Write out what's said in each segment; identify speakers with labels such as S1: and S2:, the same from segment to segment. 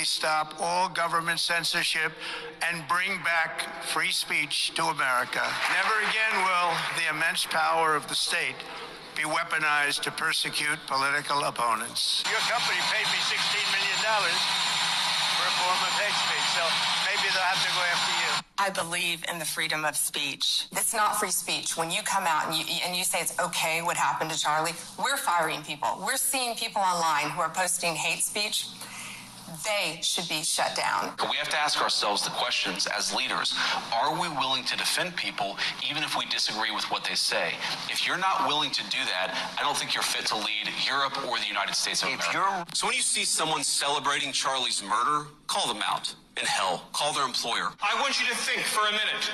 S1: immediately stop all government censorship and bring back free speech to America. Never again will the immense power of the state be weaponized to persecute political opponents. Your company paid me $16 million for a form of hate speech, so maybe they'll have to go after you.
S2: I believe in the freedom of speech. It's not free speech. When you come out and you say it's okay what happened to Charlie, we're firing people. We're seeing people online who are posting hate speech. They should be shut down.
S3: We have to ask ourselves the questions as leaders. Are we willing to defend people even if we disagree with what they say? If you're not willing to do that, I don't think you're fit to lead Europe or the United States of America.
S4: So when you see someone celebrating Charlie's murder, call them out. In hell, call their employer.
S5: I want you to think for a minute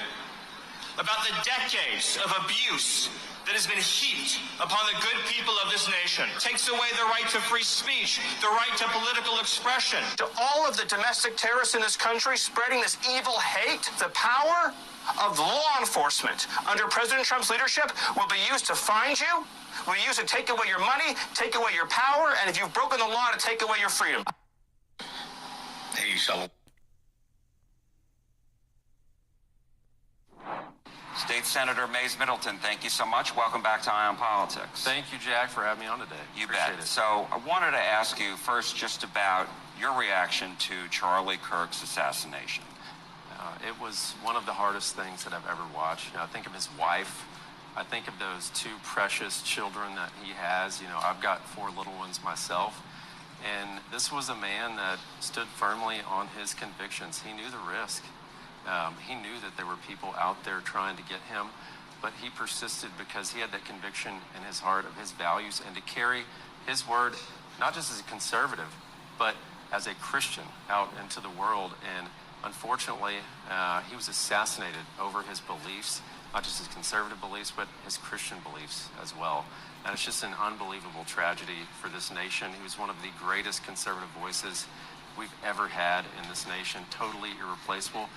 S5: about the decades of abuse that has been heaped upon the good people of this nation. It takes away the right to free speech, the right to political expression. To all of the domestic terrorists in this country spreading this evil hate, the power of law enforcement under President Trump's leadership will be used to find you, will be used to take away your money, take away your power, and if you've broken the law, to take away your freedom.
S3: Hey, Sullivan.
S6: State Senator Mays Middleton, thank you so much. Welcome back to Eye on Politics.
S7: Thank you, Jack, for having me on today.
S6: You bet. So I wanted to ask you first just about your reaction to Charlie Kirk's assassination.
S7: It was one of the hardest things that I've ever watched. I think of his wife. I think of those two precious children that he has. I've got 4 little ones myself. And this was a man that stood firmly on his convictions. He knew the risk. He knew that there were people out there trying to get him, but he persisted because he had that conviction in his heart of his values and to carry his word, not just as a conservative, but as a Christian out into the world. And unfortunately, he was assassinated over his beliefs, not just his conservative beliefs, but his Christian beliefs as well. And it's just an unbelievable tragedy for this nation. He was one of the greatest conservative voices we've ever had in this nation, totally irreplaceable.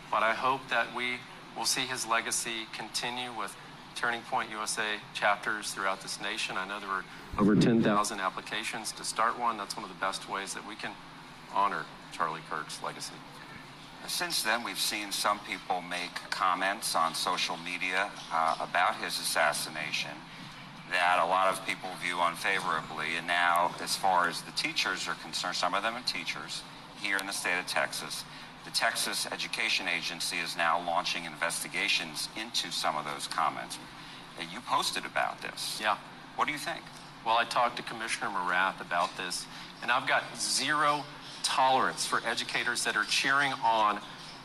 S7: But I hope that we will see his legacy continue with Turning Point USA chapters throughout this nation. I know there were over 10,000 applications to start one. That's one of the best ways that we can honor Charlie Kirk's legacy.
S6: Since then, we've seen some people make comments on social media about his assassination that a lot of people view unfavorably. And now, as far as the teachers are concerned, some of them are teachers here in the state of Texas. The Texas Education Agency is now launching investigations into some of those comments. You posted about this.
S7: Yeah.
S6: What do you think?
S7: Well, I talked to Commissioner Morath about this, and I've got zero tolerance for educators that are cheering on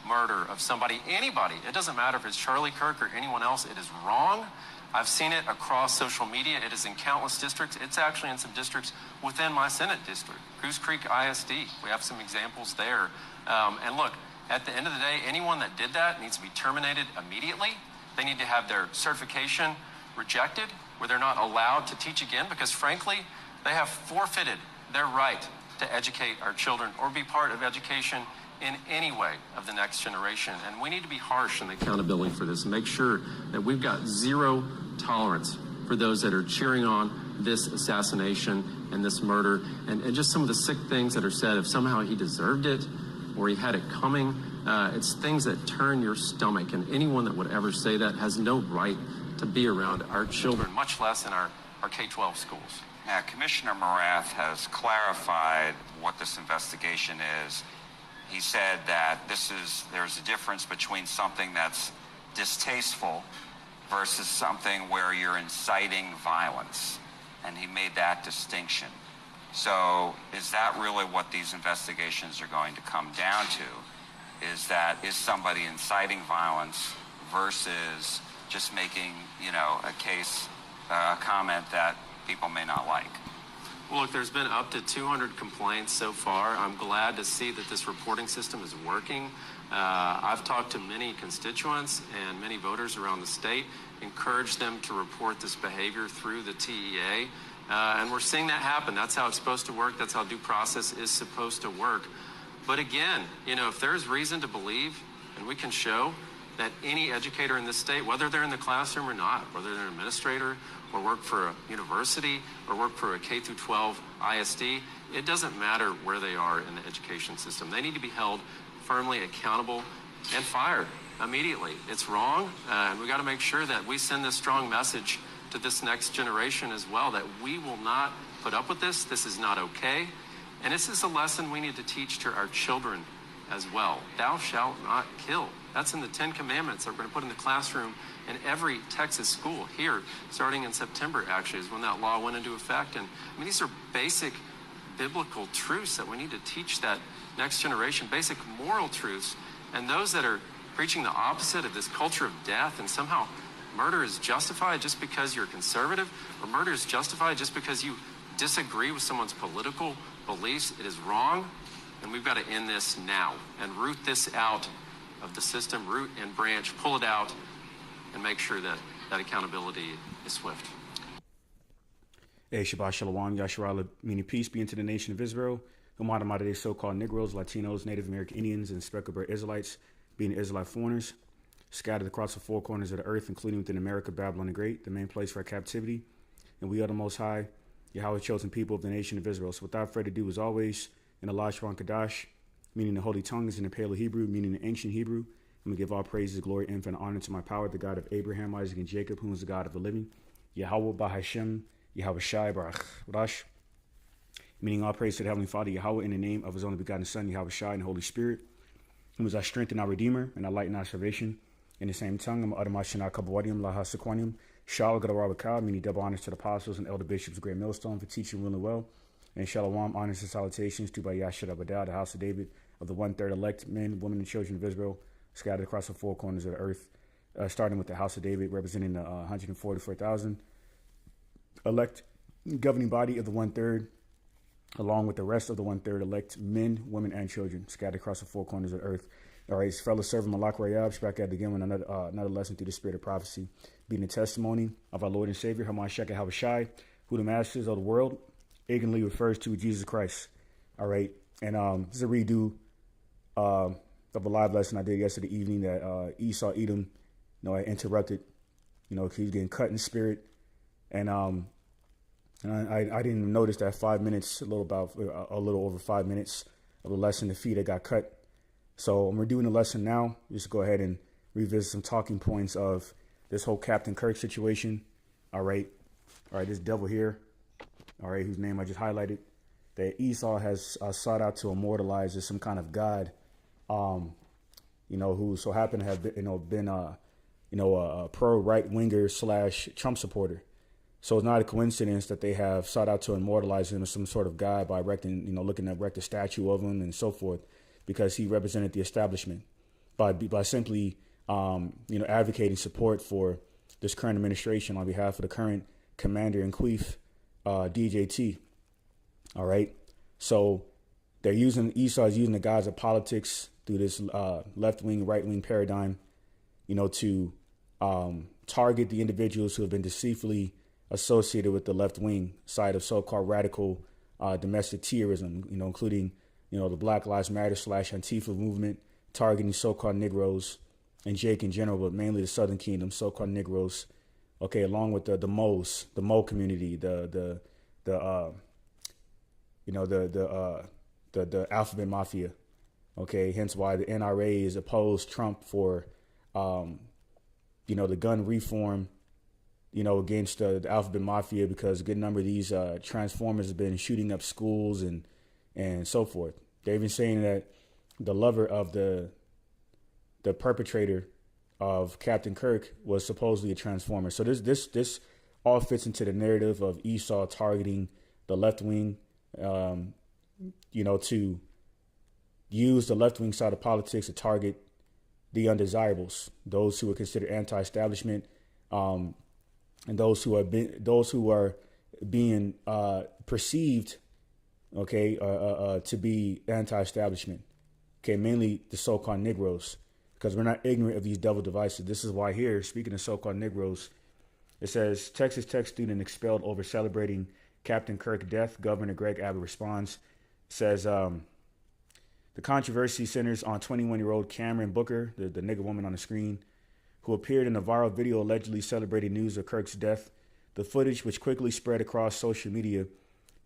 S7: murder of somebody, anybody. It doesn't matter if it's Charlie Kirk or anyone else. It is wrong. I've seen it across social media. It is in countless districts. It's actually in some districts within my Senate district, Goose Creek ISD. We have some examples there. And look, at the end of the day, anyone that did that needs to be terminated immediately. They need to have their certification rejected, where they're not allowed to teach again, because frankly, they have forfeited their right to educate our children or be part of education in any way of the next generation. And we need to be harsh in the accountability for this and make sure that we've got zero tolerance for those that are cheering on this assassination and this murder and just some of the sick things that are said. If somehow he deserved it or he had it coming, it's things that turn your stomach. And anyone that would ever say that has no right to be around our children, much less in our K-12 schools.
S6: Now, Commissioner Morath has clarified what this investigation is. He said that there's a difference between something that's distasteful versus something where you're inciting violence. And he made that distinction. So is that really what these investigations are going to come down to? Is somebody inciting violence versus just making, a comment that people may not like?
S7: Well, look, there's been up to 200 complaints so far. I'm glad to see that this reporting system is working. I've talked to many constituents and many voters around the state, encouraged them to report this behavior through the TEA, and we're seeing that happen. That's how it's supposed to work. That's how due process is supposed to work. But again, if there's reason to believe, and we can show that any educator in this state, whether they're in the classroom or not, whether they're an administrator or work for a university or work for a K through 12 ISD, it doesn't matter where they are in the education system. They need to be held firmly accountable and fired immediately. It's wrong, and we got to make sure that we send this strong message to this next generation as well, that we will not put up with this. This is not okay. And this is a lesson we need to teach to our children as well. Thou shalt not kill. That's in the 10 Commandments that we're going to put in the classroom in every Texas school here, starting in September, actually, is when that law went into effect. And I mean, these are basic biblical truths that we need to teach that next generation, basic moral truths. And those that are preaching the opposite of this culture of death, and somehow murder is justified just because you're conservative, or murder is justified just because you disagree with someone's political beliefs, it is wrong. And we've got to end this now and root this out of the system, root and branch, pull it out, and make sure that that accountability is swift.
S8: Hey, Shabbat Shalom, Yasharala, meaning peace be into the nation of Israel. Humada so-called Negroes, Latinos, Native American Indians, and speckled Israelites, being Israelite foreigners, scattered across the four corners of the earth, including within America, Babylon the Great, the main place for our captivity. And we are the Most High, Yahweh's chosen people of the nation of Israel. So without further ado, as always, in the Lashon Kadash, meaning the holy tongues, in the Paleo Hebrew, meaning the ancient Hebrew, I'm going to give all praises, glory, infinite honor to my power, the God of Abraham, Isaac, and Jacob, who is the God of the living, Yahweh Bahashem, Yahweh Shai Barach Rash, meaning all praise to the Heavenly Father, Yahweh, in the name of his only begotten Son, Yahweh Shai, and the Holy Spirit, who is our strength and our Redeemer, and our light and our salvation. In the same tongue, I'm Adamashana Kabawadium, Laha Sequanium, Shal Gadarabakah, meaning double honors to the apostles and elder bishops of Great Millstone for teaching really well. And Shalom, honors and salutations to by Yashar Abadah, the house of David, of the 1/3 elect men, women, and children of Israel, scattered across the four corners of the earth, starting with the house of David, representing the 144,000 elect governing body of the 1/3, along with the rest of the 1/3 elect men, women, and children, scattered across the four corners of the earth. All right, fellow servant Malak Rayab, back at it again with another lesson through the spirit of prophecy, being the testimony of our Lord and Savior, Hamashiach Yahushai, who the masters of the world ignorantly refers to Jesus Christ. All right, and this is a redo of a live lesson I did yesterday evening that Esau Edom, I interrupted. Because he was getting cut in spirit, and I didn't notice that 5 minutes, a little over 5 minutes of the lesson, the feet that got cut. So I'm redoing the lesson now. Just go ahead and revisit some talking points of this whole Captain Kirk situation. All right, this devil here, all right, whose name I just highlighted, that Esau has sought out to immortalize as some kind of god, who so happened to have been a pro right winger / Trump supporter. So it's not a coincidence that they have sought out to immortalize him as some sort of god by erecting, looking to erect a statue of him and so forth, because he represented the establishment by simply, advocating support for this current administration on behalf of the current commander-in-chief, DJT. All right. So Esau is using the guise of politics through this left-wing, right-wing paradigm, to target the individuals who have been deceitfully associated with the left-wing side of so-called radical domestic terrorism, including, the Black Lives Matter / Antifa movement, targeting so-called Negroes and Jake in general, but mainly the Southern Kingdom, so-called Negroes. Okay, along with the Moes, the Mo community, the alphabet mafia. Okay, hence why the NRA is opposed Trump for, the gun reform, against the alphabet mafia, because a good number of these transformers have been shooting up schools and so forth. They're even saying that the lover of the perpetrator of Captain Kirk was supposedly a transformer. So this all fits into the narrative of Esau targeting the left wing, to use the left wing side of politics to target the undesirables, those who are considered anti-establishment, and those who are being perceived, to be anti-establishment. Okay, mainly the so-called Negroes, because we're not ignorant of these devil devices. This is why here, speaking of so-called Negroes, it says Texas Tech student expelled over celebrating Captain Kirk death. Governor Greg Abbott responds, says the controversy centers on 21-year-old Cameron Booker, the nigger woman on the screen, who appeared in a viral video allegedly celebrating news of Kirk's death. The footage, which quickly spread across social media,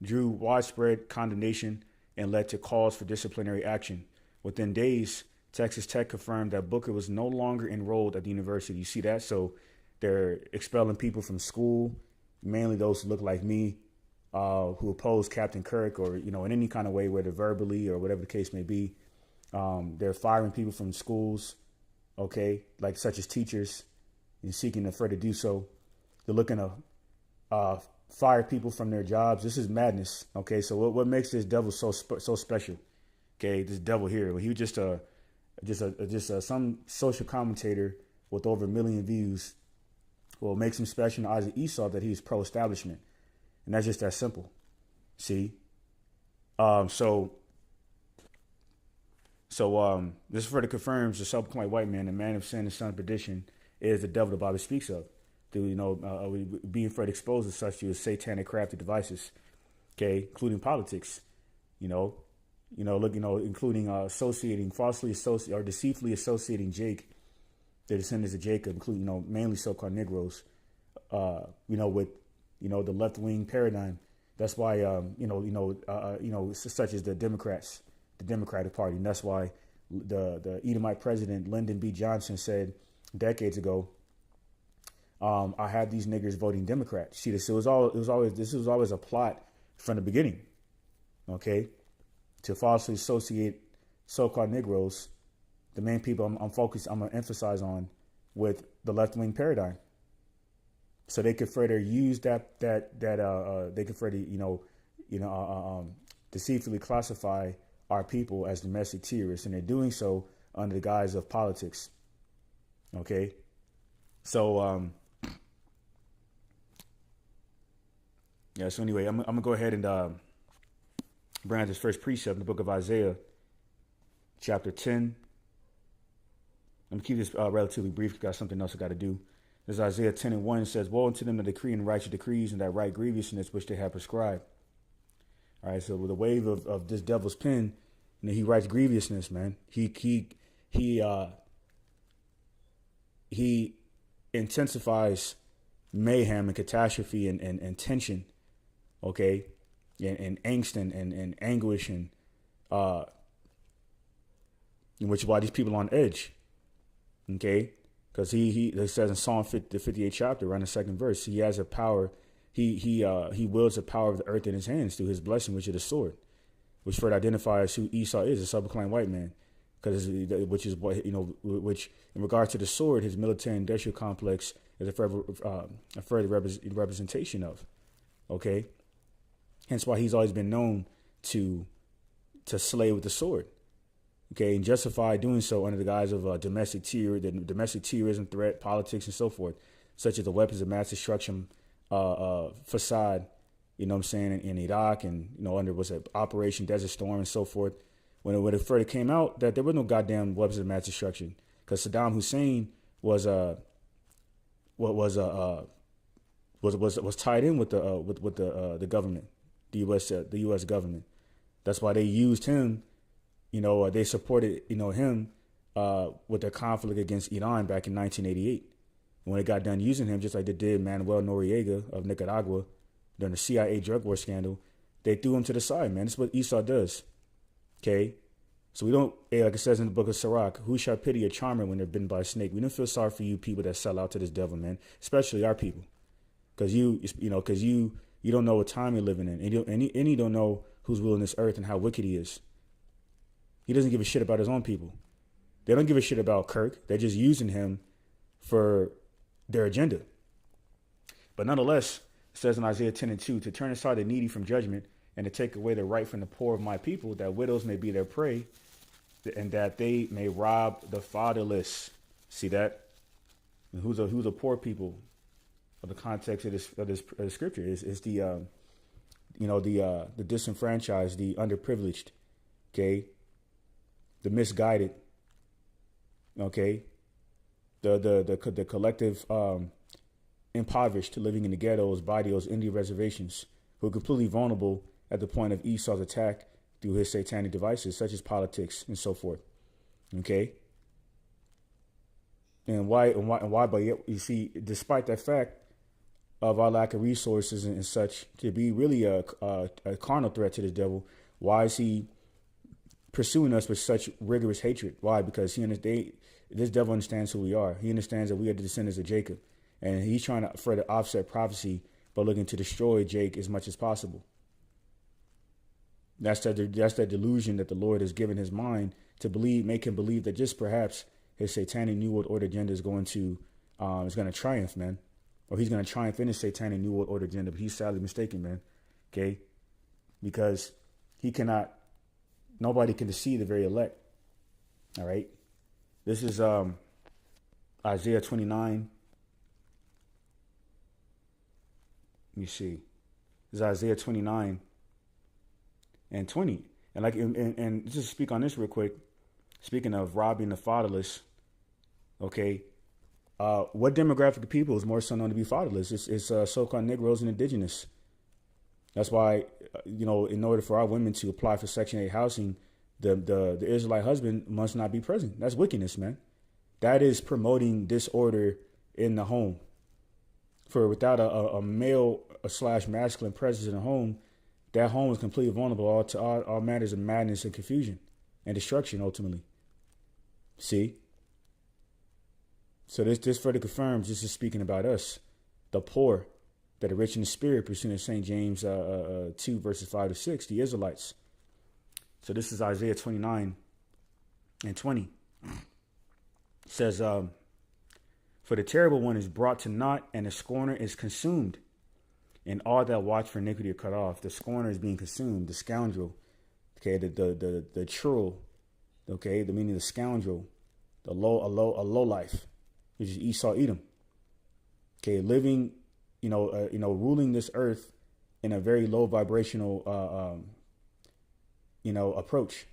S8: drew widespread condemnation and led to calls for disciplinary action. Within days, Texas Tech confirmed that Booker was no longer enrolled at the university. You see that? So they're expelling people from school, mainly those who look like me, who oppose Captain Kirk, or, in any kind of way, whether verbally or whatever the case may be. They're firing people from schools, okay, like such as teachers, and seeking to further do so. They're looking to fire people from their jobs. This is madness, okay? So what makes this devil so special? Okay, this devil here, he was just some social commentator with over 1 million views. What makes him special in the eyes of Esau that he's pro-establishment, and that's just that simple. See, so this further confirms the self-proclaimed white man, the man of sin and son of perdition, is the devil the Bible speaks of. Being further exposed as such to his satanic crafty devices, okay, including politics, including deceitfully associating Jake, the descendants of Jacob, including, mainly so-called Negroes, with, the left-wing paradigm. That's why, such as the Democrats, the Democratic Party. And that's why the Edomite president, Lyndon B. Johnson, said decades ago, I had these niggers voting Democrat. See, this was always a plot from the beginning, okay, to falsely associate so-called Negroes, the main people I'm going to emphasize on, with the left-wing paradigm, so they could further use they could further deceitfully classify our people as domestic terrorists, and they're doing so under the guise of politics. Okay, so so anyway, I'm gonna go ahead and bring out this first precept in the book of Isaiah, chapter 10. Let me keep this relatively brief. I've got something else I got to do. This is Isaiah 10:1. It says, "Woe unto them that decree and righteous decrees, and that write grievousness which they have prescribed." All right, so with the wave of this devil's pen, he writes grievousness, man. He intensifies mayhem and catastrophe and tension, okay, and angst and anguish, and which is why these people are on edge, okay, because he says in Psalm 50, the 58th chapter, around the second verse, he has a power. He wields the power of the earth in his hands through his blessing, which is the sword, which further identifies who Esau is, a self-proclaimed white man, which in regards to the sword, his military industrial complex is a further representation of, okay. Hence why he's always been known to slay with the sword, okay, and justify doing so under the guise of domestic terrorism threat, politics, and so forth, such as the weapons of mass destruction facade, in Iraq, and, under Operation Desert Storm and so forth. When it further came out that there were no goddamn weapons of mass destruction, because Saddam Hussein was tied in with the government, the U.S. government. That's why they used him. They supported him with their conflict against Iran back in 1988. When they got done using him, just like they did Manuel Noriega of Nicaragua during the CIA drug war scandal, they threw him to the side, man. That's what Esau does. Okay? So we don't, like it says in the book of Sirach, who shall pity a charmer when they're bitten by a snake? We don't feel sorry for you people that sell out to this devil, man, especially our people. Because you don't know what time you're living in, and you don't know who's ruling this earth and how wicked he is. He doesn't give a shit about his own people. They don't give a shit about Kirk. They're just using him for their agenda. But nonetheless, it says in Isaiah 10:2, to turn aside the needy from judgment, and to take away the right from the poor of my people, that widows may be their prey, and that they may rob the fatherless. See that? And who's a poor people? Of the context of this scripture is the disenfranchised, the underprivileged, okay, the misguided, okay, the collective impoverished, living in the ghettos, barrios, Indian reservations, who are completely vulnerable at the point of Esau's attack through his satanic devices, such as politics and so forth. Okay. And why? But yet, you see, despite that fact of our lack of resources and such, to be really a carnal threat to the devil, why is he pursuing us with such rigorous hatred? Why? Because this devil understands who we are. He understands that we are the descendants of Jacob, and he's trying to further offset prophecy by looking to destroy Jake as much as possible. That's that delusion that the Lord has given his mind to believe, make him believe that just perhaps his satanic New World Order agenda is going to triumph, man, or he's going to triumph in his satanic New World Order agenda. But he's sadly mistaken, man. Okay, because nobody can deceive the very elect. All right, this is Isaiah 29. Let me see. This is Isaiah 29 and 20. And just to speak on this real quick, speaking of robbing the fatherless, okay, what demographic of people is more so known to be fatherless? It's so-called Negroes and indigenous. That's why, in order for our women to apply for Section 8 housing, the Israelite husband must not be present. That's wickedness, man. That is promoting disorder in the home. For without a male / masculine presence in the home, that home is completely vulnerable to all matters of madness and confusion and destruction, ultimately. See? So this further confirms this is speaking about us, the poor, that are rich in the spirit, pursuing in St. James 2, verses 5 to 6, the Israelites. So this is Isaiah 29 and 20. It says, for the terrible one is brought to naught, and the scorner is consumed, and all that watch for iniquity are cut off. The scorner is being consumed, the scoundrel, okay, the churl, okay, the meaning of the scoundrel, a low life, which is Esau Edom, okay, living, ruling this earth in a very low vibrational, approach,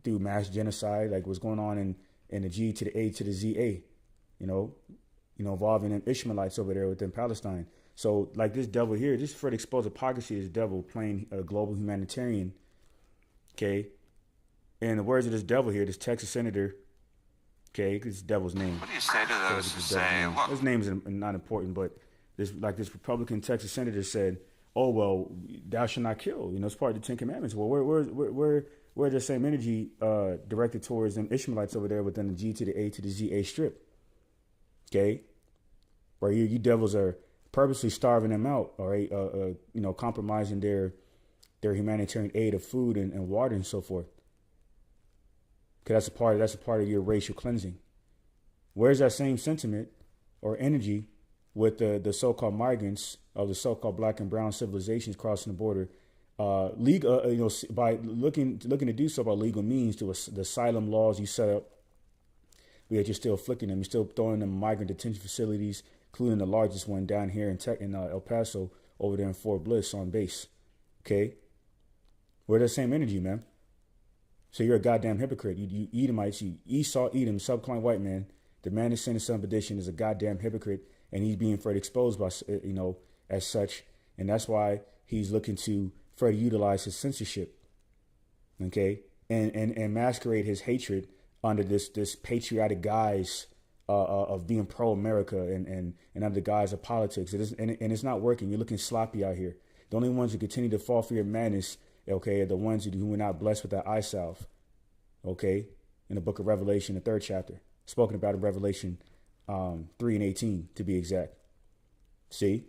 S8: through mass genocide, like what's going on in the G to the A to the ZA, involving them Ishmaelites over there within Palestine. So like this devil here, just for the exposed hypocrisy of this devil playing a global humanitarian, okay? And the words of this devil here, this Texas senator, okay, this devil's name.
S6: What do you say to those who say, look,
S8: his name is not important, but this Republican Texas senator said, oh, well, thou shalt not kill. It's part of the Ten Commandments. Well, we're the same energy directed towards them Ishmaelites over there within the G to the A to the ZA strip. Okay? Where you devils are purposely starving them out, all right? Compromising their humanitarian aid of food and water and so forth. Because that's a part of your racial cleansing. Where's that same sentiment or energy with the so-called migrants of the so-called black and brown civilizations crossing the border, by looking to do so by legal means to the asylum laws you set up, yet you're still afflicting them. You're still throwing them in migrant detention facilities, including the largest one down here in El Paso, over there in Fort Bliss on base. Okay, we're the same energy, man. So you're a goddamn hypocrite. You Edomites, you Esau Edom, subclane white man. The man is sin and son of perdition is a goddamn hypocrite, and he's being further exposed by as such, and that's why he's looking to further utilize his censorship, okay, and masquerade his hatred under this patriotic guise of being pro-America and under the guise of politics. And it's not working. You're looking sloppy out here. The only ones who continue to fall for your madness, okay, are the ones who were not blessed with that eye salve, okay, in the book of Revelation, the 3rd chapter, spoken about in Revelation 3 and 18 to be exact. See?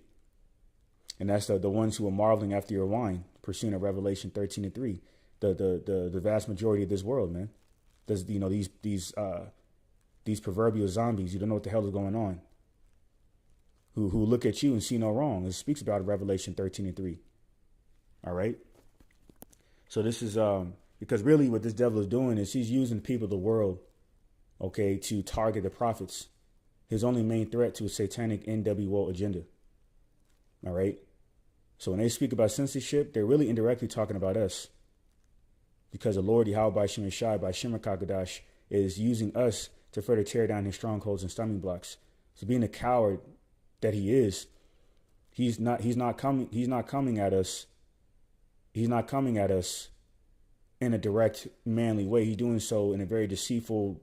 S8: And that's the ones who are marveling after your wine, pursuing of Revelation 13 and 3. The vast majority of this world, man. There's these proverbial zombies. You don't know what the hell is going on. Who look at you and see no wrong. It speaks about Revelation 13 and 3. All right. So this is because really what this devil is doing is he's using the people of the world, okay, to target the prophets. His only main threat to a satanic NWO agenda. All right. So when they speak about censorship, they're really indirectly talking about us. Because the Lord Yahweh by Shem Shai by Shemar Kakadash is using us to further tear down his strongholds and stumbling blocks. So being a coward that he is, he's not coming at us in a direct, manly way. He's doing so in a very deceitful,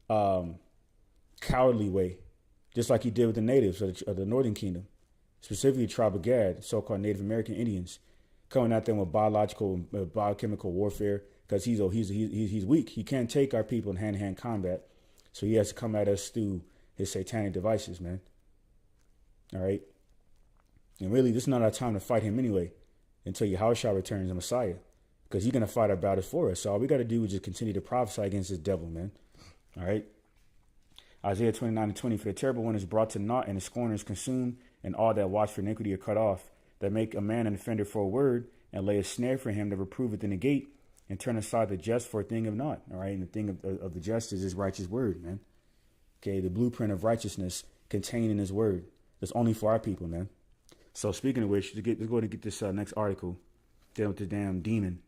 S8: cowardly way, just like he did with the natives of the Northern Kingdom, specifically the tribe of Gad, so-called Native American Indians, coming at them with biochemical warfare, because he's weak. He can't take our people in hand-to-hand combat, so he has to come at us through his satanic devices, man. All right? And really, this is not our time to fight him anyway, until Yahushua returns, the Messiah, because he's going to fight our battles for us. So all we got to do is just continue to prophesy against this devil, man. All right? Isaiah 29:20, for the terrible one is brought to naught, and the scorners consumed, and all that watch for iniquity are cut off, that make a man an offender for a word, and lay a snare for him that reproveth in the gate, and turn aside the just for a thing of naught. All right? And the thing of the just is his righteous word, man. Okay? The blueprint of righteousness contained in his word. That's only for our people, man. So speaking of which, let's go ahead and get this next article dealing with the damn demon.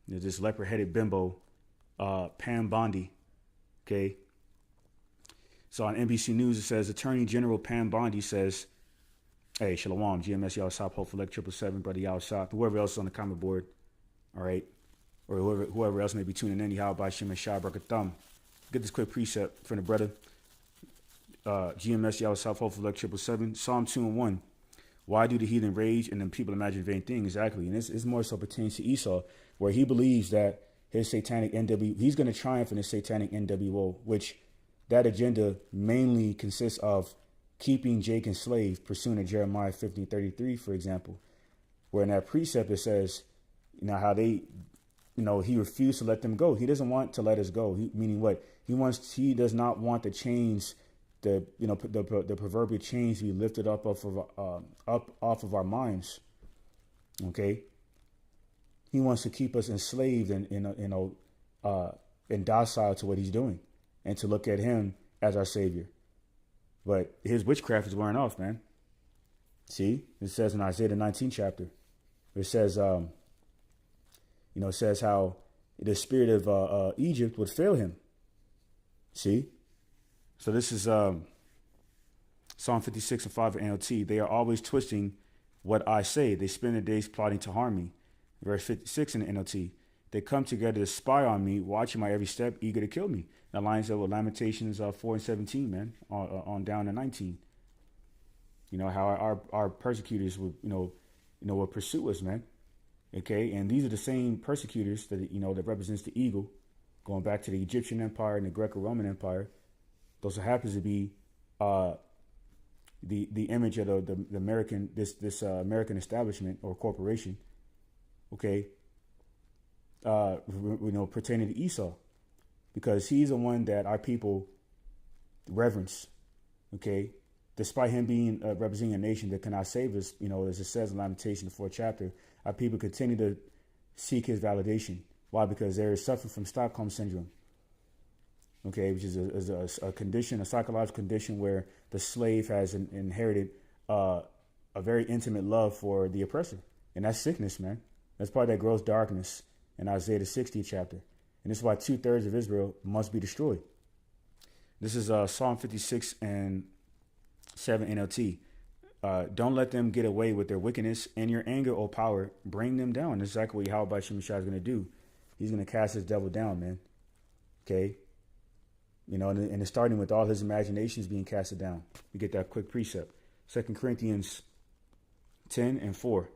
S8: There's this leopard-headed bimbo, Pam Bondi. Okay? So on NBC News, it says, Attorney General Pam Bondi says, hey, Shalom, GMS, y'all stop, hopeful, like 777, brother, y'all stop, whoever else is on the comment board, all right? Or whoever else may be tuning in, y'all by Shem and Shah Thumb. Get this quick precept from the brother. GMS, y'all stop, hopeful, like 777, Psalm 2:1. Why do the heathen rage and then people imagine vain things? Exactly. And this more so pertains to Esau, where he believes that his satanic he's going to triumph in his satanic NWO, which that agenda mainly consists of keeping Jake enslaved, pursuant to Jeremiah 15:33, for example, where in that precept it says, how they, he refused to let them go. He doesn't want to let us go. Meaning what? He does not want the chains, the proverbial chains to be lifted up off of our minds. Okay. He wants to keep us enslaved and docile to what he's doing, and to look at him as our savior. But his witchcraft is wearing off, man. See, it says in Isaiah the 19th chapter, it says, it says how the spirit of Egypt would fail him. See, so this is Psalm 56:5 NLT. They are always twisting what I say. They spend their days plotting to harm me. Verse 56 in the NLT. They come together to spy on me, watching my every step, eager to kill me. That lines up with Lamentations 4:17, man, on down to 19. How our persecutors would, would pursue us, man. Okay, and these are the same persecutors that that represents the eagle, going back to the Egyptian Empire and the Greco-Roman Empire. Those happens to be the image of the American American establishment or corporation. Okay. Pertaining to Esau, because he's the one that our people reverence. Okay, despite him being representing a nation that cannot save us, as it says in Lamentation, the 4th chapter, our people continue to seek his validation. Why? Because they're suffering from Stockholm syndrome. Okay, which is a condition, a psychological condition where the slave has inherited a very intimate love for the oppressor, and that's sickness, man. That's part of that gross darkness in Isaiah the 60th chapter. And this is why 2/3 of Israel must be destroyed. This is Psalm 56:7 NLT. Don't let them get away with their wickedness. In your anger, O power, bring them down. That's exactly what Yahweh Shemashah is going to do. He's going to cast his devil down, man. Okay? And it's starting with all his imaginations being casted down. We get that quick precept. 2 Corinthians 10:4.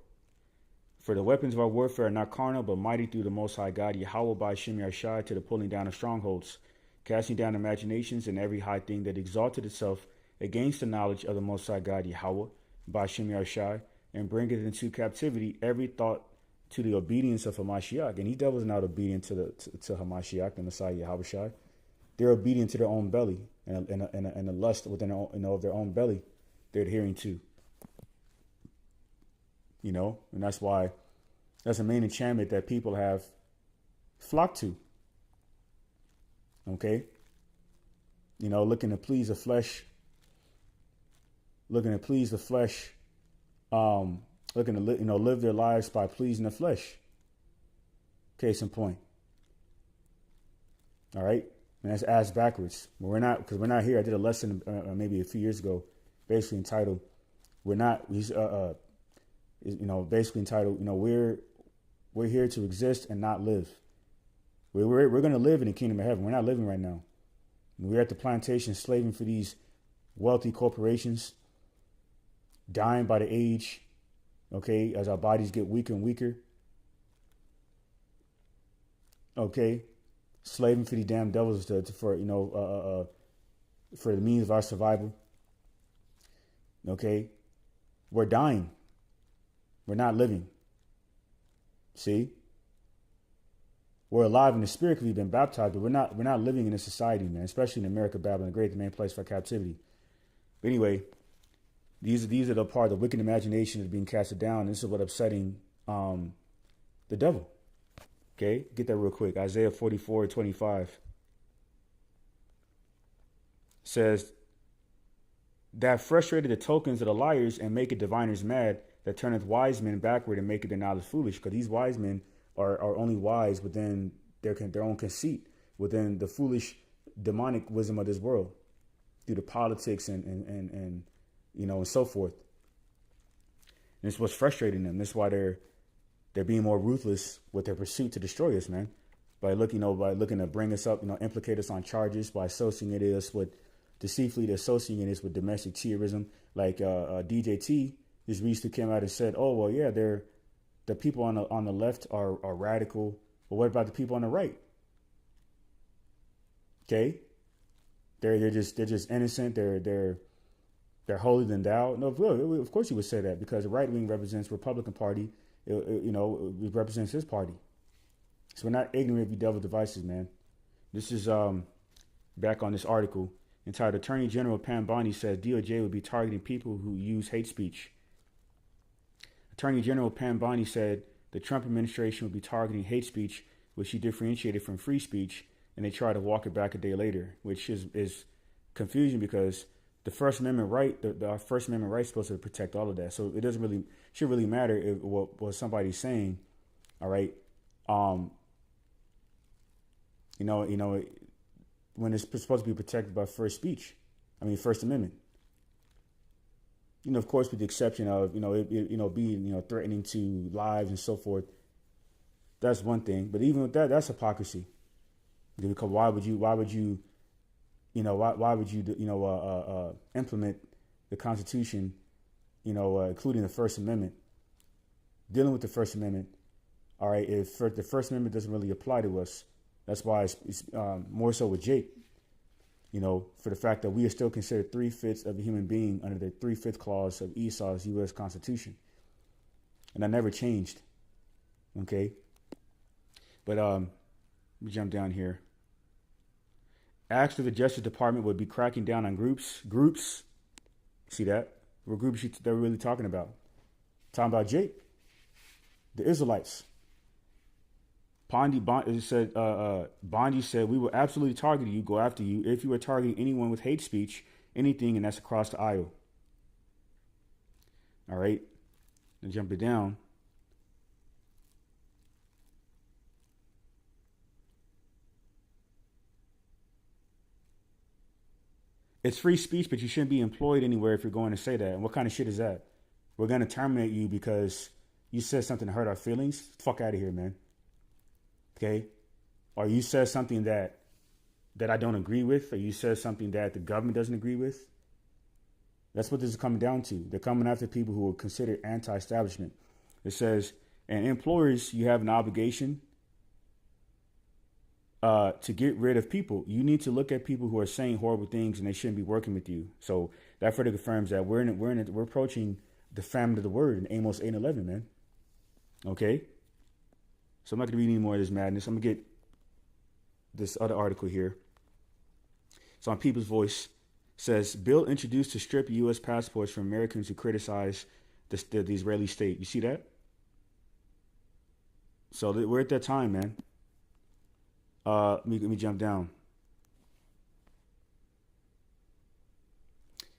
S8: For the weapons of our warfare are not carnal, but mighty through the Most High God, Yahweh by Shem Yashai, to the pulling down of strongholds, casting down imaginations and every high thing that exalted itself against the knowledge of the Most High God, Yahweh by Shem Yashai, and bringeth into captivity every thought to the obedience of Hamashiach. And these devils are not obedient to Hamashiach, the Messiah Yahushua. They're obedient to their own belly and the lust within of their own belly they're adhering to. And that's why that's the main enchantment that people have flocked to. Okay. Looking to please the flesh, looking to live their lives by pleasing the flesh. Case in point. All right. And that's ass backwards. But we're not here. I did a lesson maybe a few years ago, basically entitled, basically entitled, We're here to exist and not live. We're going to live in the kingdom of heaven. We're not living right now. We're at the plantation slaving for these wealthy corporations, dying by the age, okay, as our bodies get weaker and weaker. Okay, slaving for these damn devils for the means of our survival. Okay, we're dying. We're not living. See, we're alive in the spirit because we've been baptized, but we're not living in a society, man. Especially in America, Babylon the Great, the main place for captivity. But anyway, these are the part of the wicked imagination that's being casted down. This is what upsetting the devil. Okay, get that real quick. Isaiah 44:25 says that frustrated the tokens of the liars and make it diviners mad, that turneth wise men backward and maketh their knowledge foolish. Because these wise men are only wise within their own conceit, within the foolish demonic wisdom of this world, through the politics and so forth. And it's what's frustrating them. That's why they're being more ruthless with their pursuit to destroy us, man. By looking to bring us up, implicate us on charges, by associating us with deceitfully associating us with domestic terrorism. Like DJT just recently came out and said, "Oh well, yeah, the people on the left are radical, but what about the people on the right? Okay, they're just innocent. They're holier than thou. No, of course you would say that, because the right wing represents Republican Party. It represents his party. So we're not ignorant of your devil devices, man. This is back on this article entitled "Attorney General Pam Bondi says DOJ would be targeting people who use hate speech." Attorney General Pam Bondi said the Trump administration would be targeting hate speech, which she differentiated from free speech, and they tried to walk it back a day later, which is confusing because the First Amendment right, the First Amendment right is supposed to protect all of that. So it should really matter if what somebody's saying. All right. When it's supposed to be protected by First Amendment. Of course, with the exception of, being, threatening to lives and so forth. That's one thing. But even with that, that's hypocrisy. Because why would you implement the Constitution, including the First Amendment, dealing with the First Amendment. All right. If the First Amendment doesn't really apply to us, that's why it's more so with Jake, for the fact that we are still considered 3/5 of a human being under the 3/5 clause of Esau's U.S. Constitution. And that never changed. Okay. But let me jump down here. Actually, the Justice Department would be cracking down on groups. See that? What groups they're really talking about? Talking about Jake, the Israelites. Bondi said, "We will absolutely target you, go after you, if you are targeting anyone with hate speech, anything, and that's across the aisle." All right, and jump it down. It's free speech, but you shouldn't be employed anywhere if you're going to say that. And what kind of shit is that? We're going to terminate you because you said something to hurt our feelings? Fuck out of here, man. Okay? Or you said something that I don't agree with, or you said something that the government doesn't agree with. That's what this is coming down to. They're coming after people who are considered anti-establishment. It says, and employers, you have an obligation to get rid of people. You need to look at people who are saying horrible things and they shouldn't be working with you. So that further confirms that we're approaching the famine of the word in Amos 8:11, man. Okay? So I'm not going to read any more of this madness. I'm going to get this other article here. So on People's Voice, says, bill introduced to strip U.S. passports from Americans who criticize the Israeli state. You see that? So we're at that time, man. Let me jump down.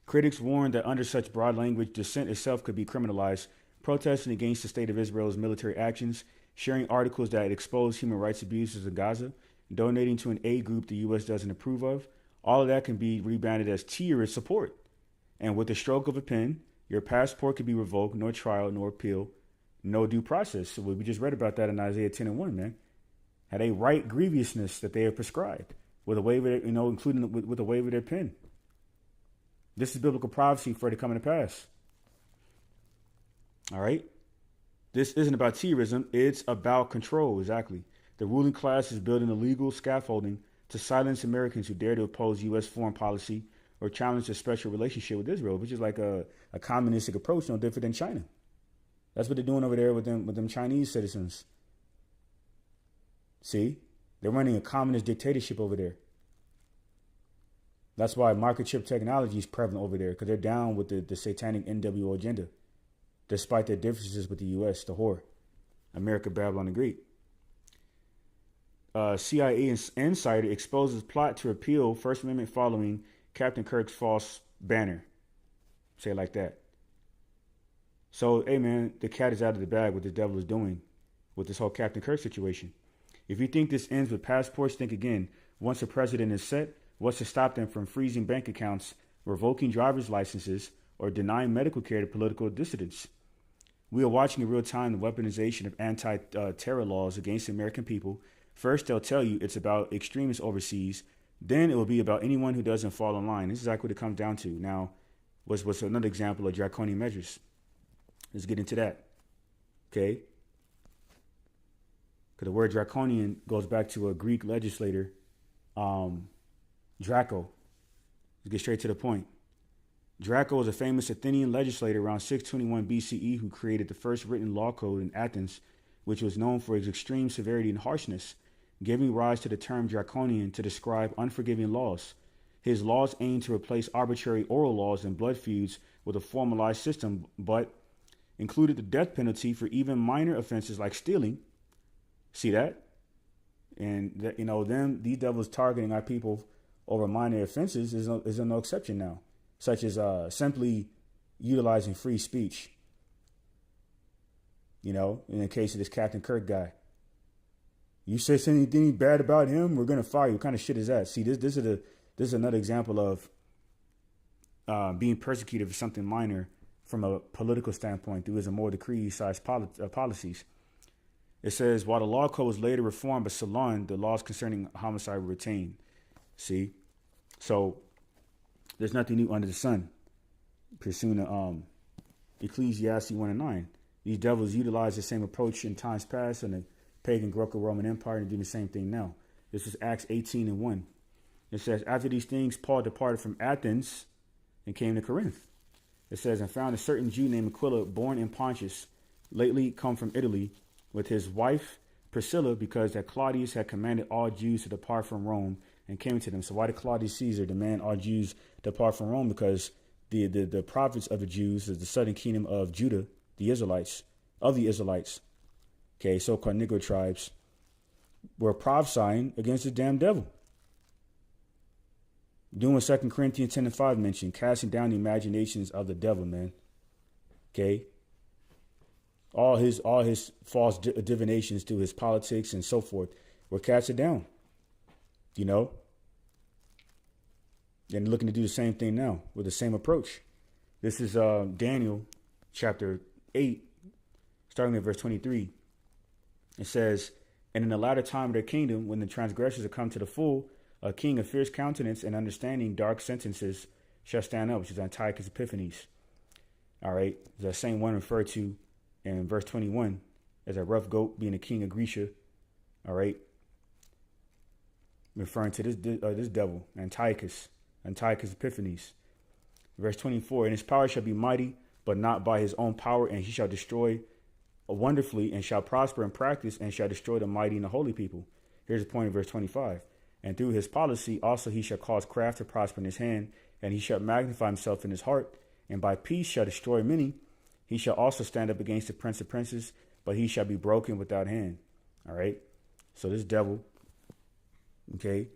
S8: Critics warn that under such broad language, dissent itself could be criminalized. Protesting against the state of Israel's military actions, sharing articles that expose human rights abuses in Gaza, donating to an aid group the U.S. doesn't approve of, all of that can be rebranded as terrorist support. And with the stroke of a pen, your passport could be revoked, no trial, nor appeal. no due process. So we just read about that in Isaiah 10:1, man. Had a right grievousness that they have prescribed with a wave of, including with a wave of their pen. This is biblical prophecy for it to come to pass. All right. This isn't about terrorism. It's about control. Exactly. The ruling class is building a legal scaffolding to silence Americans who dare to oppose U.S. foreign policy or challenge a special relationship with Israel, which is like a communistic approach, no different than China. That's what they're doing over there with them Chinese citizens. See, they're running a communist dictatorship over there. That's why microchip technology is prevalent over there, because they're down with the satanic NWO agenda, despite their differences with the U.S., the whore, America, Babylon the Great. CIA insider exposes plot to repeal First Amendment following Captain Kirk's false banner. Say it like that. So, hey, man, the cat is out of the bag what the devil is doing with this whole Captain Kirk situation. If you think this ends with passports, think again. Once a president is set, what's to stop them from freezing bank accounts, revoking driver's licenses, or denying medical care to political dissidents? We are watching in real time the weaponization of anti-terror laws against the American people. First, they'll tell you it's about extremists overseas. Then it will be about anyone who doesn't fall in line. This is exactly what it comes down to. Now, what's another example of draconian measures? Let's get into that. Okay? Because the word draconian goes back to a Greek legislator, Draco. Let's get straight to the point. Draco is a famous Athenian legislator around 621 BCE who created the first written law code in Athens, which was known for its extreme severity and harshness, giving rise to the term draconian to describe unforgiving laws. His laws aimed to replace arbitrary oral laws and blood feuds with a formalized system, but included the death penalty for even minor offenses like stealing. See that? And these devils targeting our people over minor offenses is no exception now, such as simply utilizing free speech. In the case of this Captain Kirk guy, you say anything bad about him, we're gonna fire you. What kind of shit is that? See, this is another example of being persecuted for something minor from a political standpoint through his immoral decree-sized policies. It says, while the law code was later reformed by Solon, the laws concerning homicide were retained. See? So there's nothing new under the sun. Pursuing Ecclesiastes 1:9. These devils utilized the same approach in times past in the pagan Greco-Roman Empire and do the same thing now. This is Acts 18:1. It says, after these things, Paul departed from Athens and came to Corinth. It says, and found a certain Jew named Aquila, born in Pontus, lately come from Italy, with his wife Priscilla, because that Claudius had commanded all Jews to depart from Rome, and came to them. So why did Claudius Caesar demand all Jews depart from Rome? Because the prophets of the Jews, the southern kingdom of Judah, the Israelites, okay, so-called Negro tribes, were prophesying against the damn devil. Doing what 2 Corinthians 10:5 mentioned, casting down the imaginations of the devil, man. Okay. All his false divinations to his politics and so forth were casted down. And looking to do the same thing now with the same approach. This is Daniel chapter 8, starting at verse 23. It says, and in the latter time of their kingdom, when the transgressors are come to the full, a king of fierce countenance and understanding dark sentences shall stand up, which is Antiochus Epiphanes. All right. The same one referred to in verse 21 as a rough goat being a king of Grecia. All right. Referring to this devil, Antiochus Epiphanes. Verse 24, and his power shall be mighty, but not by his own power, and he shall destroy wonderfully, and shall prosper in practice, and shall destroy the mighty and the holy people. Here's the point in verse 25. And through his policy also he shall cause craft to prosper in his hand, and he shall magnify himself in his heart, and by peace shall destroy many. He shall also stand up against the prince of princes, but he shall be broken without hand. All right. So this devil, okay,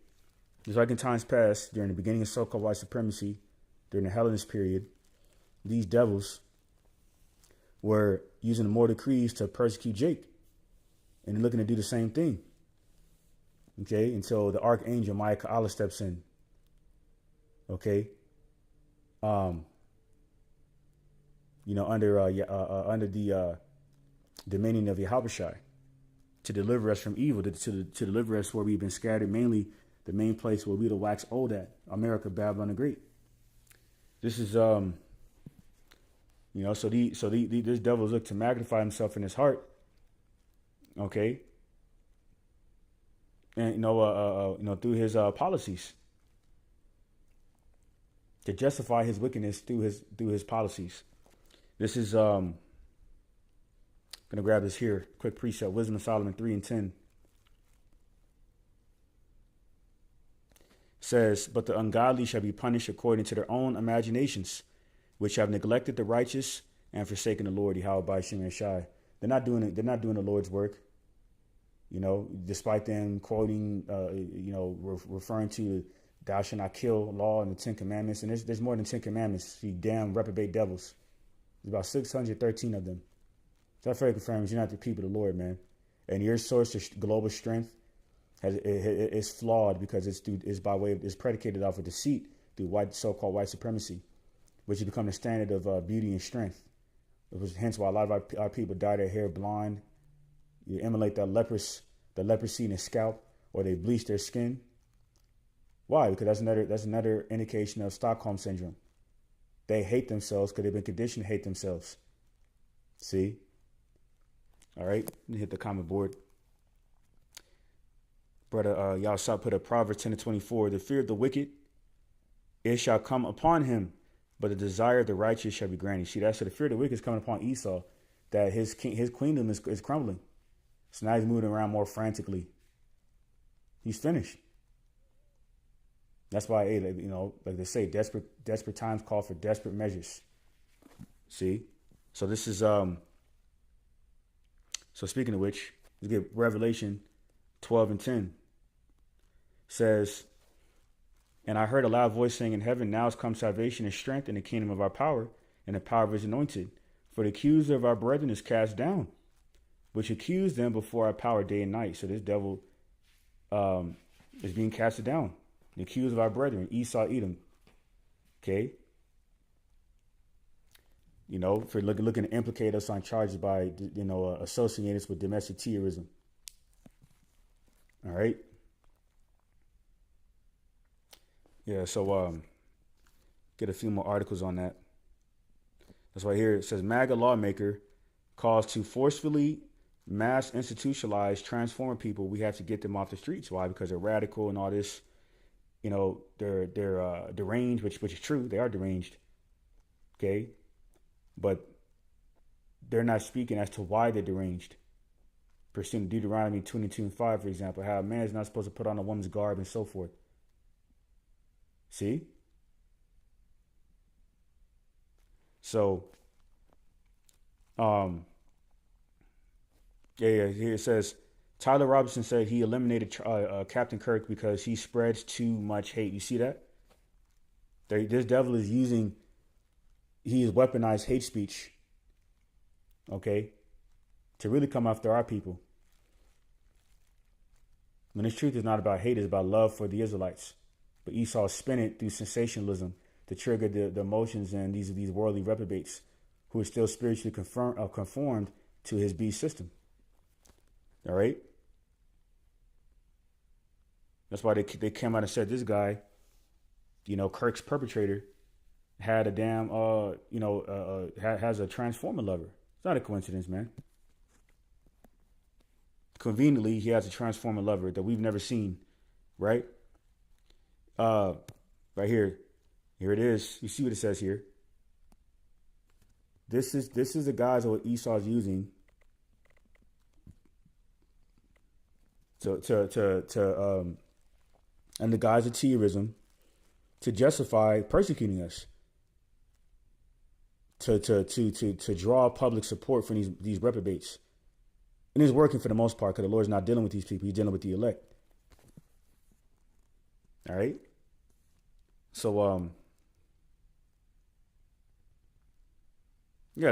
S8: just like in times past, during the beginning of so-called white supremacy, during the Hellenist period, these devils were using the moral decrees to persecute Jake, and looking to do the same thing. Okay, until the archangel Michael Allah steps in. Okay, under the dominion of Yahushua, to deliver us from evil, to deliver us where we've been scattered, mainly the main place where we the wax old at, America, Babylon the Great. This is so this devil's look to magnify himself in his heart, okay, and through his policies, to justify his wickedness through his policies. This is gonna grab this here, quick precept, Wisdom of Solomon 3:10. Says, but the ungodly shall be punished according to their own imaginations, which have neglected the righteous and forsaken the Lord, Yahweh by Shem and Shai. They're not doing it. They're not doing the Lord's work. Despite them quoting, referring to thou shalt not kill law and the 10 commandments. And there's more than 10 commandments. You damn reprobate devils. There's about 613 of them. That further confirms you're not the people of the Lord, man. And your source of global strength is flawed because it's predicated off of deceit through so-called white supremacy, which has become the standard of beauty and strength. It was hence why a lot of our people dye their hair blonde. You emulate the leprosy in their scalp, or they bleach their skin. Why? Because that's another indication of Stockholm syndrome. They hate themselves because they've been conditioned to hate themselves. See? All right, let me hit the comment board. Brother, y'all shall put a Proverbs 10:24. The fear of the wicked, it shall come upon him, but the desire of the righteous shall be granted. See, that's so the fear of the wicked is coming upon Esau, that his queendom is crumbling. So now he's moving around more frantically. He's finished. That's why, like they say, desperate times call for desperate measures. See, so this is So speaking of which, let's get Revelation 12:10. Says, and I heard a loud voice saying in heaven, now has come salvation and strength in the kingdom of our power and the power of his anointed. For the accuser of our brethren is cast down, which accused them before our power day and night. So this devil is being casted down. The accuser of our brethren, Esau, Edom. Okay. For looking to implicate us on charges by, associating us with domestic terrorism. All right. Yeah, so get a few more articles on that. That's why here it says MAGA lawmaker calls to forcefully mass institutionalize transform people. We have to get them off the streets. Why? Because they're radical and all this. They're deranged, which is true. They are deranged. Okay, but they're not speaking as to why they're deranged. Pursuing Deuteronomy 22:5, for example, how a man is not supposed to put on a woman's garb and so forth. See? So, here it says, Tyler Robinson said he eliminated Captain Kirk because he spreads too much hate. You see that? This devil is he has weaponized hate speech, okay, to really come after our people. When this truth is not about hate, it's about love for the Israelites. But Esau spin it through sensationalism to trigger the emotions and these worldly reprobates who are still spiritually conformed to his beast system. All right? That's why they came out and said this guy, Kirk's perpetrator, had a damn, has a transformer lover. It's not a coincidence, man. Conveniently, he has a transformer lover that we've never seen, right? Right here. Here it is. You see what it says here. This is the guise of what Esau's using to and the guise of terrorism to justify persecuting us. To draw public support for these reprobates. And it's working for the most part because the Lord's not dealing with these people. He's dealing with the elect. All right. So,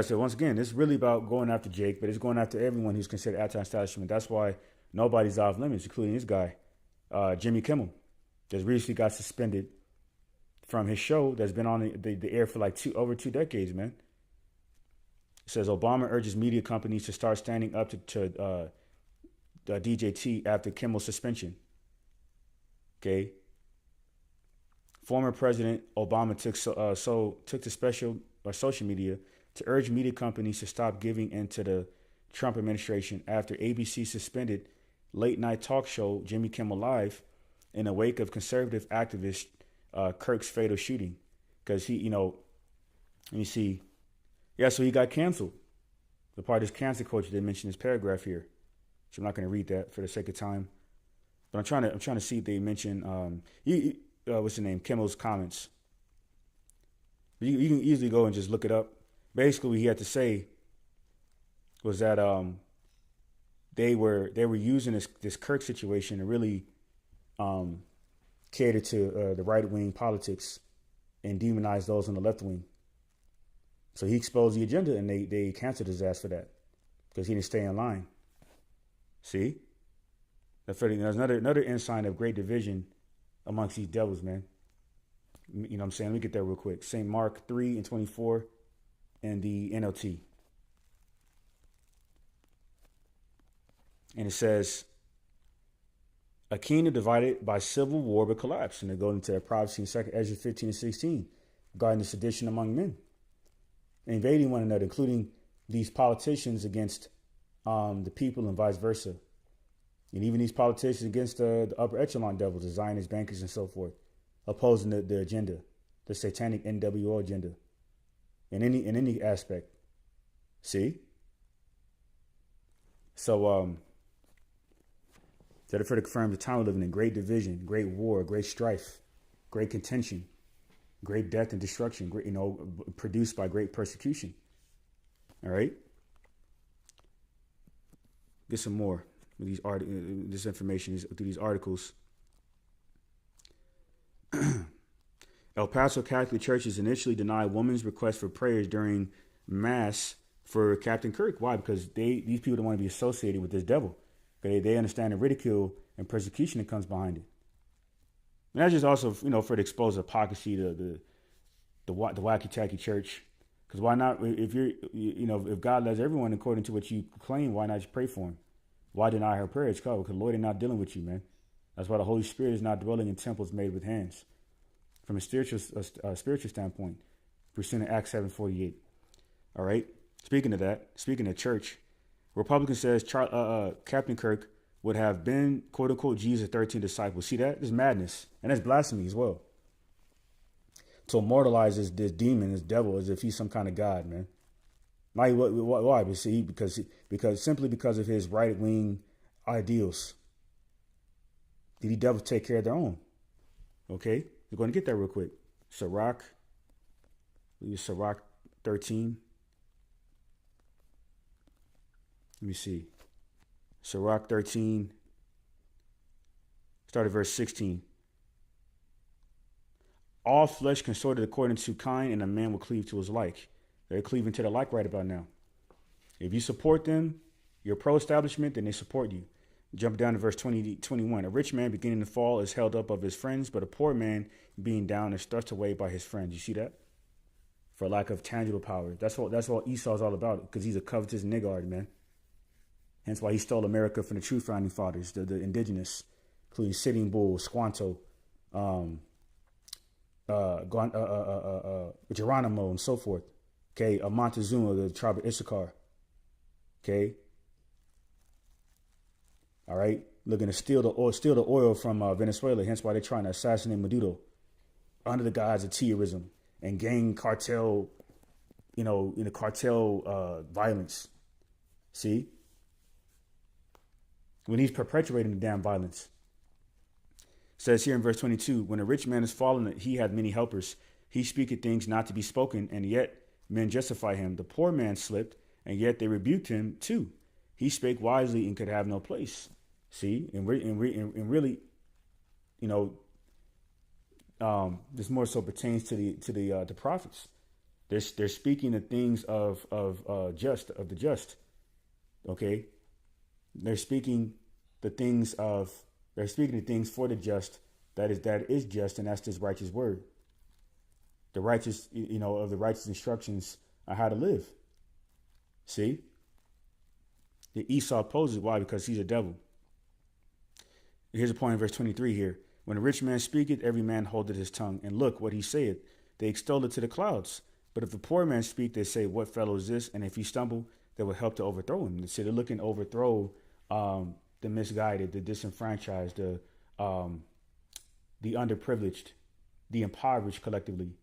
S8: so once again, it's really about going after Jake, but it's going after everyone who's considered anti-establishment. That's why nobody's off limits, including this guy, Jimmy Kimmel, just recently got suspended from his show that's been on the air for like over 2 decades, man. It says Obama urges media companies to start standing up to DJT after Kimmel's suspension. Okay. Former President Obama took to social media to urge media companies to stop giving in to the Trump administration after ABC suspended late night talk show Jimmy Kimmel Live in the wake of conservative activist Kirk's fatal shooting. Because he, let me see. Yeah, so he got canceled. The part of his cancel culture didn't mention this paragraph here, so I'm not going to read that for the sake of time. But I'm trying to see if they mention what's the name? Kimmel's comments. You can easily go and just look it up. Basically, what he had to say was that they were using this Kirk situation to really cater to the right wing politics and demonize those on the left wing. So he exposed the agenda, and they canceled his ass for that because he didn't stay in line. See, there's another ensign of great division amongst these devils, man. You know what I'm saying? Let me get that real quick. St. Mark 3:24 and the NLT. And it says, a kingdom divided by civil war will collapse. And they go into a prophecy in 2 Ezra 15:16 regarding the sedition among men, invading one another, including these politicians against the people and vice versa. And even these politicians against the upper echelon devils, the Zionist bankers and so forth, opposing the agenda, the satanic NWO agenda, in any aspect. See? So, that further confirms the time we're living in: great division, great war, great strife, great contention, great death and destruction, great, produced by great persecution. All right? Get some more with this information through these articles. El Paso Catholic churches initially denied women's request for prayers during Mass for Captain Kirk. Why? Because these people don't want to be associated with this devil. They understand the ridicule and persecution that comes behind it. And that's just also, for the exposed hypocrisy, the wacky tacky church. Because why not? If God loves everyone according to what you claim, why not just pray for him? Why deny her prayers? Because the Lord is not dealing with you, man. That's why the Holy Spirit is not dwelling in temples made with hands. From a spiritual standpoint, pursuing Acts 7:48. All right. Speaking of church, Republican says Captain Kirk would have been, quote unquote, Jesus' 13 disciples. See that? It's madness. And that's blasphemy as well. To immortalize this demon, this devil, as if he's some kind of God, man. Why? Simply because of his right wing ideals. These devils take care of their own. Okay? We're going to get that real quick. Sirach 13. Let me see. Sirach 13. Start at verse 16. All flesh consorted according to kind, and a man will cleave to his like. They're cleaving to the like right about now. If you support them, you're pro-establishment, then they support you. Jump down to verse 21. A rich man beginning to fall is held up of his friends, but a poor man being down is thrust away by his friends. You see that? For lack of tangible power. That's what Esau's all about, because he's a covetous niggard, man. Hence why he stole America from the true founding fathers, the indigenous, including Sitting Bull, Squanto, Geronimo, and so forth. Okay, Montezuma, the tribe of Issachar. Okay. All right, looking to steal the oil from Venezuela. Hence why they're trying to assassinate Maduro under the guise of terrorism and gang cartel, violence. See, when he's perpetuating the damn violence. It says here in verse 22, when a rich man is fallen, he had many helpers. He speaketh things not to be spoken, and yet men justify him. The poor man slipped, and yet they rebuked him too. He spake wisely and could have no place. See, and really, this more so pertains to the prophets. They're speaking the things of the just. Okay, they're speaking the things for the just that is just, and that's this righteous word. The righteous, of the righteous instructions on how to live. See? The Esau opposes. Why? Because he's a devil. Here's a point in verse 23 here. When a rich man speaketh, every man holdeth his tongue. And look what he saith. They extol it to the clouds. But if the poor man speak, they say, what fellow is this? And if he stumble, they will help to overthrow him. So they're looking to overthrow the misguided, the disenfranchised, the underprivileged, the impoverished collectively,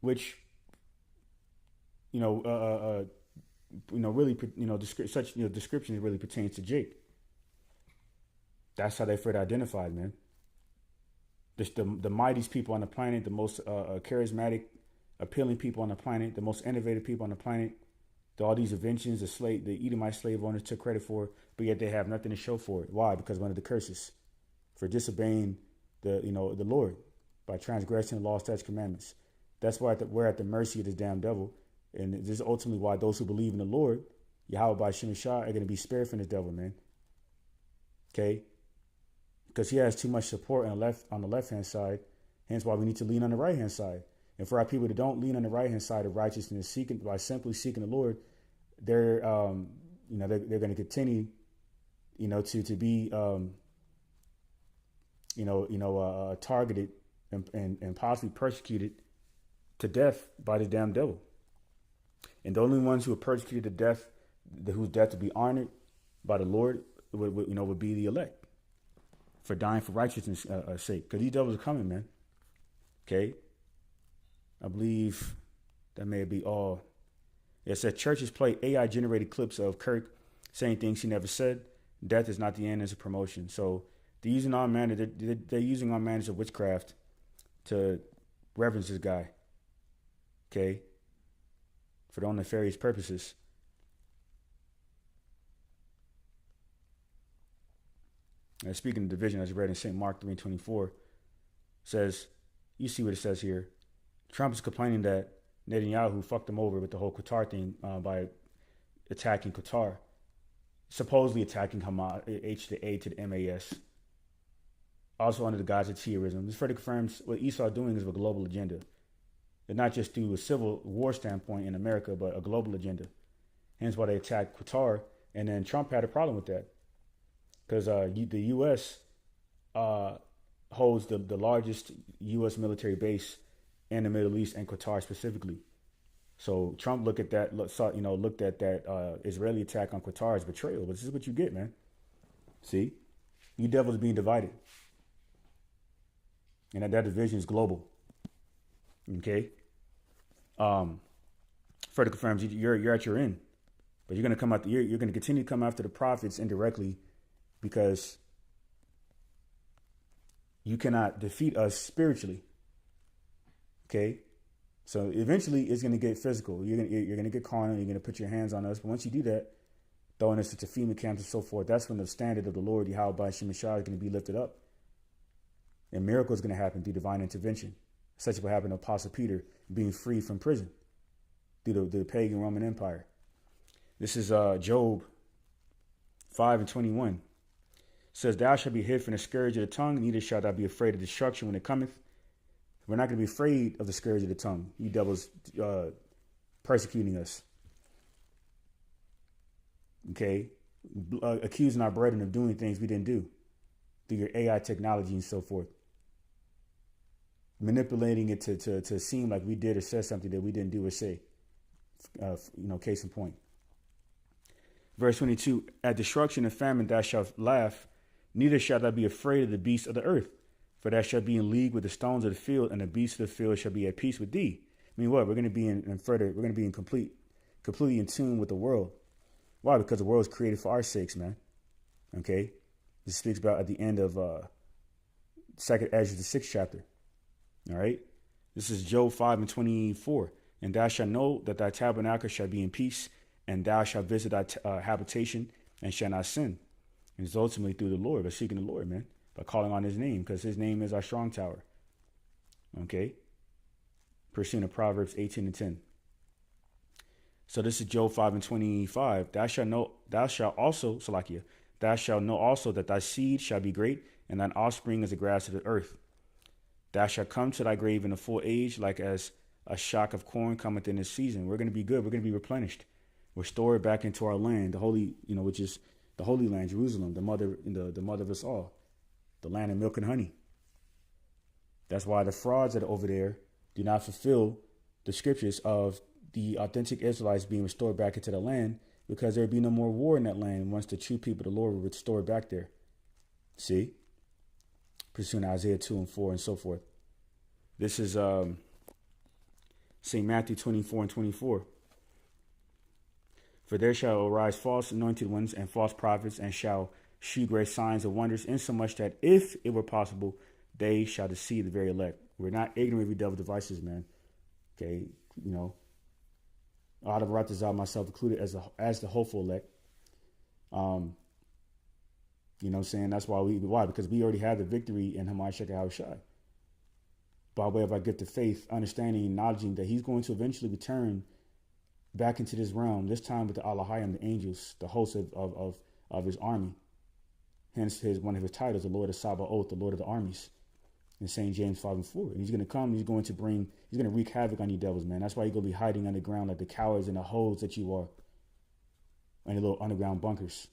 S8: which, really, such description really pertains to Jake. That's how they further identified, man. The mightiest people on the planet, the most charismatic, appealing people on the planet, the most innovative people on the planet. All these inventions the Edomite slave owners took credit for, but yet they have nothing to show for it. Why? Because one of the curses for disobeying the Lord by transgressing the law, statutes, commandments. That's why we're at the mercy of this damn devil, and this is ultimately why those who believe in the Lord, Yahweh by Shem Shah, are going to be spared from this devil, man. Okay. Because he has too much support on the left hand side, hence why we need to lean on the right hand side. And for our people that don't lean on the right hand side of righteousness, by simply seeking the Lord, they're they're going to continue, to be targeted and possibly persecuted to death by the damn devil. And the only ones who are persecuted to death, whose death to be honored by the Lord, would be the elect. For dying for righteousness' sake. Because these devils are coming, man. Okay? I believe that may be all. It said churches play AI-generated clips of Kirk saying things he never said. Death is not the end, it's a promotion. So they're using all manners of witchcraft to reverence this guy. Okay? For their own nefarious purposes. Speaking of division, as read in St. Mark 3:24, says, you see what it says here. Trump is complaining that Netanyahu fucked him over with the whole Qatar thing by attacking Qatar, supposedly attacking Hamas, H to A to the MAS, also under the guise of terrorism. This further confirms what Esau is doing is a global agenda. And not just through a civil war standpoint in America, but a global agenda. Hence why they attacked Qatar, and then Trump had a problem with that. Because the U.S. Holds the largest U.S. military base in the Middle East and Qatar specifically. So Trump looked at that Israeli attack on Qatar as betrayal. But this is what you get, man. See, you devils being divided, and that division is global. Okay. Further confirms you're at your end, but you're going to come out. You're going to continue to come after the prophets indirectly. Because you cannot defeat us spiritually. Okay? So eventually it's going to get physical. You're going to get carnal. You're going to put your hands on us. But once you do that, throwing us into FEMA camps and so forth, that's when the standard of the Lord, Yahweh by Shem Shah, is going to be lifted up. And miracles going to happen through divine intervention. Such as what happened to Apostle Peter being freed from prison through the pagan Roman Empire. This is Job 5:21. Says, thou shalt be hid from the scourge of the tongue, neither shalt thou be afraid of destruction when it cometh. We're not going to be afraid of the scourge of the tongue. You devils persecuting us. Okay? Accusing our brethren of doing things we didn't do through your AI technology and so forth. Manipulating it to seem like we did or said something that we didn't do or say. Case in point. Verse 22, at destruction and famine thou shalt laugh, neither shalt thou be afraid of the beasts of the earth, for thou shalt be in league with the stones of the field, and the beasts of the field shall be at peace with thee. I mean, what? We're going to be completely in tune with the world. Why? Because the world is created for our sakes, man. Okay? This speaks about at the end of 2nd Ezra, the 6th chapter. All right? This is Job 5:24. And thou shalt know that thy tabernacle shall be in peace, and thou shalt visit thy habitation and shall not sin. And it's ultimately through the Lord, by seeking the Lord, man, by calling on his name, because his name is our strong tower. Okay? Pursuing the Proverbs 18:10. So this is Job 5:25. Thou shalt also that thy seed shall be great, and thine offspring as the grass of the earth. Thou shalt come to thy grave in a full age, like as a shock of corn cometh in its season. We're going to be good. We're going to be replenished. restore it back into our land, the holy, which is the Holy Land, Jerusalem, the mother of us all, the land of milk and honey. That's why the frauds that are over there do not fulfill the scriptures of the authentic Israelites being restored back into the land, because there would be no more war in that land once the true people of the Lord were restored back there. See? Pursuing Isaiah 2 and 4 and so forth. This is St. Matthew 24 and 24. For there shall arise false anointed ones and false prophets, and shall shew great signs and wonders, insomuch that if it were possible, they shall deceive the very elect. We're not ignorant of the devil's devices, man. Okay, out of Ratazal, myself included, as the hopeful elect. You know what I'm saying? That's why? Because we already have the victory in Hamashiach Yahushua. By way of our gift of faith, understanding, acknowledging that he's going to eventually return back into this realm, this time with the Alahayim, the angels, the host of his army. Hence one of his titles, the Lord of Sabaoth, the Lord of the armies, in St. James 5 and 4. And he's going to come, he's going to wreak havoc on you devils, man. That's why you're going to be hiding underground like the cowards and the hoes that you are, in the little underground bunkers.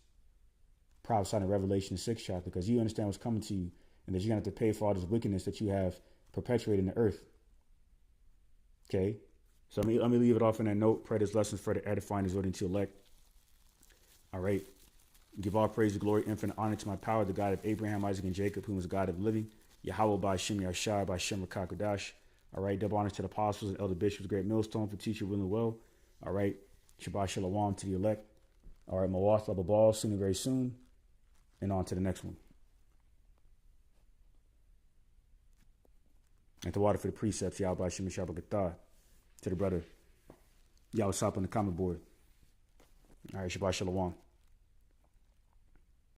S8: Prophesying in Revelation 6 chapter, because you understand what's coming to you, and that you're going to have to pay for all this wickedness that you have perpetuated in the earth. Okay? So let me leave it off on that note. Pray this lesson for the edifying, exhorting to elect. All right. Give all praise, glory, infinite honor to my power, the God of Abraham, Isaac, and Jacob, whom is God of living. Yahweh by Shem Yashai, by Shem Rakakadash. All right. Double honor to the apostles and elder bishops, great millstone for teaching, willing well. All right. Shabbat Shalom to the elect. All right. Mawath Lababal, soon and very soon. And on to the next one. And the water for the precepts, Yahweh by Shem Shabbat. To the brother, Yahweh Sop on the comment board. All right. Shabbat Shalom.